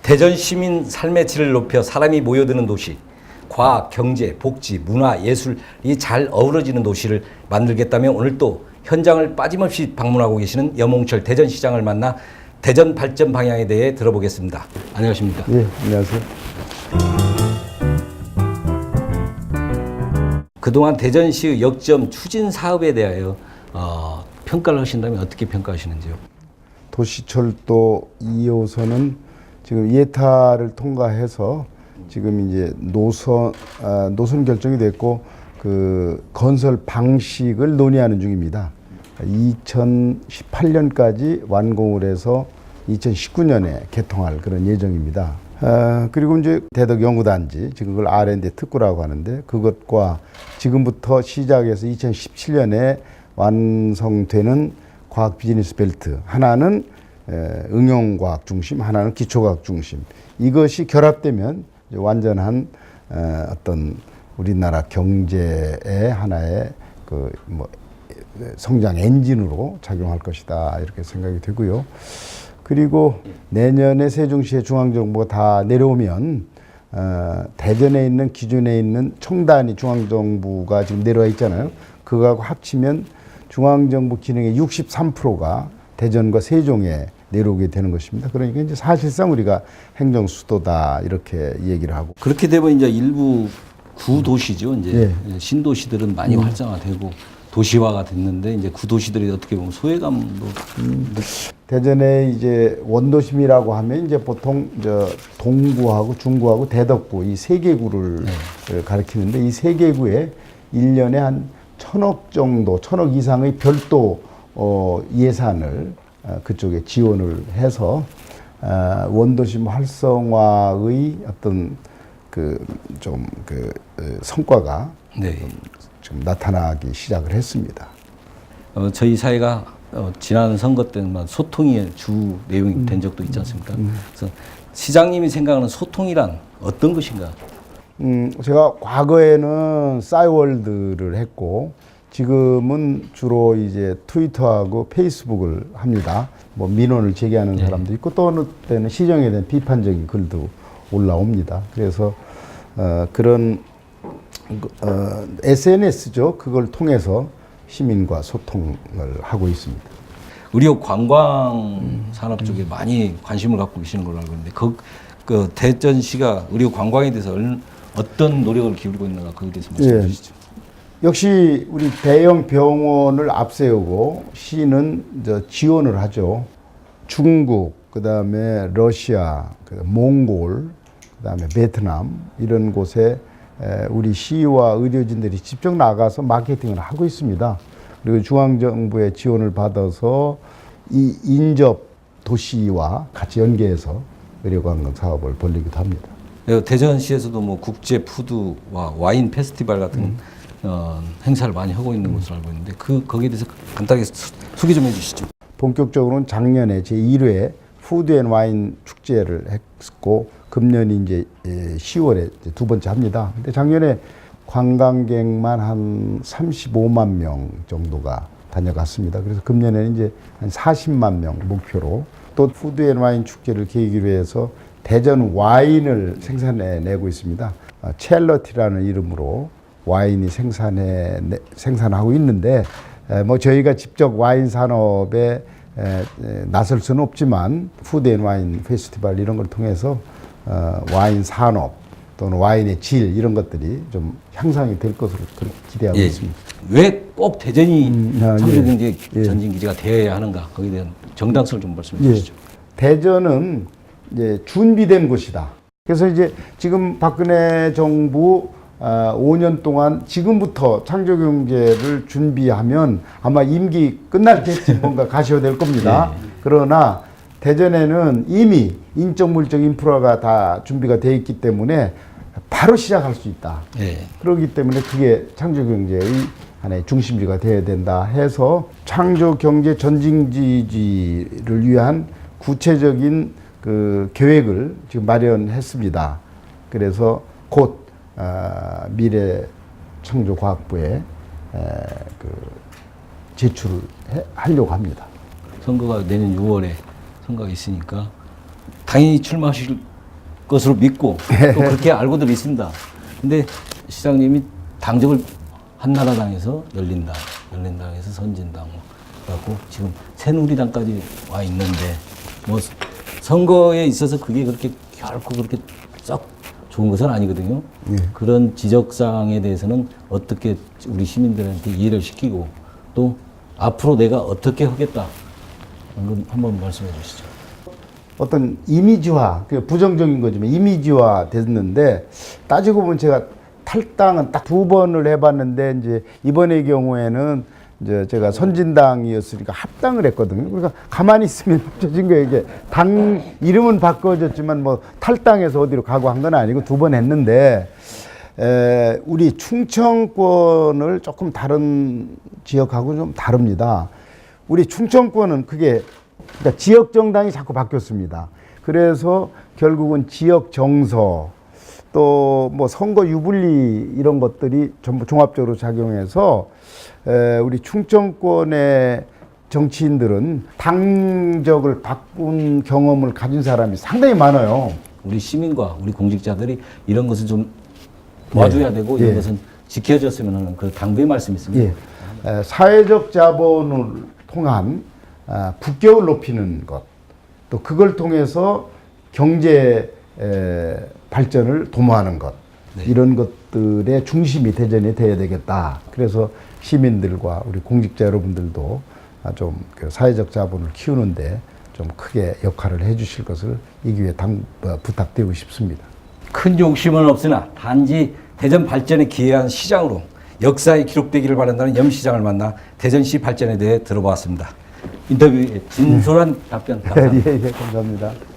대전 시민 삶의 질을 높여 사람이 모여드는 도시, 과학, 경제, 복지, 문화, 예술이 잘 어우러지는 도시를 만들겠다며 오늘 또 현장을 빠짐없이 방문하고 계시는 염홍철 대전시장을 만나 대전 발전 방향에 대해 들어보겠습니다. 안녕하십니까? 예, 안녕하세요. 그동안 대전시의 역점 추진 사업에 대하여 평가를 하신다면 어떻게 평가하시는지요? 도시철도 2호선은 지금 예타를 통과해서 지금 이제 노선 결정이 됐고 그 건설 방식을 논의하는 중입니다. 2018년까지 완공을 해서 2019년에 개통할 그런 예정입니다. 그리고 이제 대덕 연구단지, 지금 그걸 R&D 특구라고 하는데 그것과 지금부터 시작해서 2017년에 완성되는 과학 비즈니스 벨트, 하나는 응용과학 중심, 하나는 기초과학 중심, 이것이 결합되면 완전한 어떤 우리나라 경제의 하나의 그 뭐 성장 엔진으로 작용할 것이다, 이렇게 생각이 되고요. 그리고 내년에 세종시의 중앙정부가 다 내려오면 대전에 있는 기존에 있는 청단위 중앙정부가 지금 내려와 있잖아요. 그거하고 합치면 중앙정부 기능의 63%가 대전과 세종에 내려오게 되는 것입니다. 그러니까 이제 사실상 우리가 행정 수도다, 이렇게 얘기를 하고. 그렇게 되면 이제 일부 구도시죠. 이제 신도시들은 많이 활성화되고 도시화가 됐는데 이제 구도시들이 어떻게 보면 소외감도 대전에 이제 원도심이라고 하면 이제 보통 동구하고 중구하고 대덕구 이 세 개구를 가리키는데, 이 세 개구에 1년에 한 1,000억 정도, 1,000억 이상의 별도 예산을 그쪽에 지원을 해서 원도심 활성화의 어떤 성과가 좀 나타나기 시작을 했습니다. 저희 사회가 지난 선거 때만 소통이 주 내용이 된 적도 있지 않습니까? 그래서 시장님이 생각하는 소통이란 어떤 것인가? 제가 과거에는 싸이월드를 했고 지금은 주로 이제 트위터하고 페이스북을 합니다. 뭐 민원을 제기하는 사람도 있고 또 어느 때는 시정에 대한 비판적인 글도 올라옵니다. 그래서 그런 SNS죠. 그걸 통해서 시민과 소통을 하고 있습니다. 의료 관광 산업 쪽에 많이 관심을 갖고 계시는 걸로 알고 있는데 그 대전시가 의료 관광에 대해서 어떤 노력을 기울이고 있는가, 거기에 대해서 말씀해 주시죠. 역시 우리 대형 병원을 앞세우고 시는 지원을 하죠. 중국, 그다음에 러시아, 몽골, 그다음에 베트남, 이런 곳에 우리 시와 의료진들이 직접 나가서 마케팅을 하고 있습니다. 그리고 중앙정부의 지원을 받아서 이 인접 도시와 같이 연계해서 의료관광 사업을 벌리기도 합니다. 대전시에서도 뭐 국제 푸드와 와인 페스티벌 같은 행사를 많이 하고 있는 것으로 알고 있는데 거기에 대해서 간단하게 소개 좀 해주시죠. 본격적으로는 작년에 제1회 푸드 앤 와인 축제를 했고 금년이 이제 10월에 두 번째 합니다. 근데 작년에 관광객만 한 35만 명 정도가 다녀갔습니다. 그래서 금년에는 이제 한 40만 명 목표로 또 푸드 앤 와인 축제를 계기로 해서 대전 와인을 생산해내고 있습니다. 첼러티라는 이름으로 와인이 생산하고 있는데 뭐 저희가 직접 와인 산업에 나설 수는 없지만 푸드 앤 와인 페스티벌 이런 걸 통해서 와인 산업 또는 와인의 질 이런 것들이 좀 향상이 될 것으로 그렇게 기대하고 있습니다. 왜 꼭 대전이 창조경제 전진기지가 되어야 하는가, 거기에 대한 정당성을 좀 말씀해 주시죠. 대전은 이제 준비된 곳이다. 그래서 이제 지금 박근혜 정부 5년 동안 지금부터 창조경제를 준비하면 아마 임기 끝날 때쯤 뭔가 가시화될 겁니다. 그러나 대전에는 이미 인적 물적 인프라가 다 준비가 되어 있기 때문에 바로 시작할 수 있다. 그렇기 때문에 그게 창조경제의 하나의 중심지가 되어야 된다 해서 창조경제 전진기지를 위한 구체적인 그 계획을 지금 마련했습니다. 그래서 곧 미래창조과학부에 제출을 하려고 합니다. 선거가 내년 6월에 선거가 있으니까 당연히 출마하실 것으로 믿고 또 그렇게 알고도 있습니다. 근데 시장님이 당적을 한나라당에서 열린당에서 선진당 갖고 지금 새누리당까지 와 있는데 뭐 선거에 있어서 그게 그렇게 결코 그렇게 썩 좋은 것은 아니거든요. 그런 지적사항에 대해서는 어떻게 우리 시민들한테 이해를 시키고 또 앞으로 내가 어떻게 하겠다 한번 말씀해 주시죠. 어떤 이미지화, 그 부정적인 거지만 이미지화 됐는데 따지고 보면 제가 탈당은 딱 2번을 해봤는데 이제 이번의 경우에는 이제 제가 선진당이었으니까 합당을 했거든요. 그러니까 가만히 있으면 합쳐진 거예요. 이게 당 이름은 바꿔졌지만 뭐 탈당해서 어디로 가고 한 건 아니고 2번 했는데 우리 충청권을 조금 다른 지역하고 좀 다릅니다. 우리 충청권은 그게 그러니까 지역 정당이 자꾸 바뀌었습니다. 그래서 결국은 지역 정서 또 뭐 선거 유불리 이런 것들이 전부 종합적으로 작용해서 우리 충청권의 정치인들은 당적을 바꾼 경험을 가진 사람이 상당히 많아요. 우리 시민과 우리 공직자들이 이런 것을 좀 도와줘야 되고 이런 것은 지켜졌으면 하는 그 당부의 말씀이 있습니다. 사회적 자본을 통한 국격을 높이는 것, 또 그걸 통해서 경제 발전을 도모하는 것, 이런 것들의 중심이 대전이 돼야 되겠다. 그래서 시민들과 우리 공직자 여러분들도 좀 그 사회적 자본을 키우는데 좀 크게 역할을 해주실 것을 이 기회에 부탁드리고 싶습니다. 큰 욕심은 없으나 단지 대전 발전에 기여한 시장으로 역사에 기록되기를 바란다는 염 시장을 만나 대전시 발전에 대해 들어보았습니다. 인터뷰에 진솔한 답변 감사합니다. 감사합니다.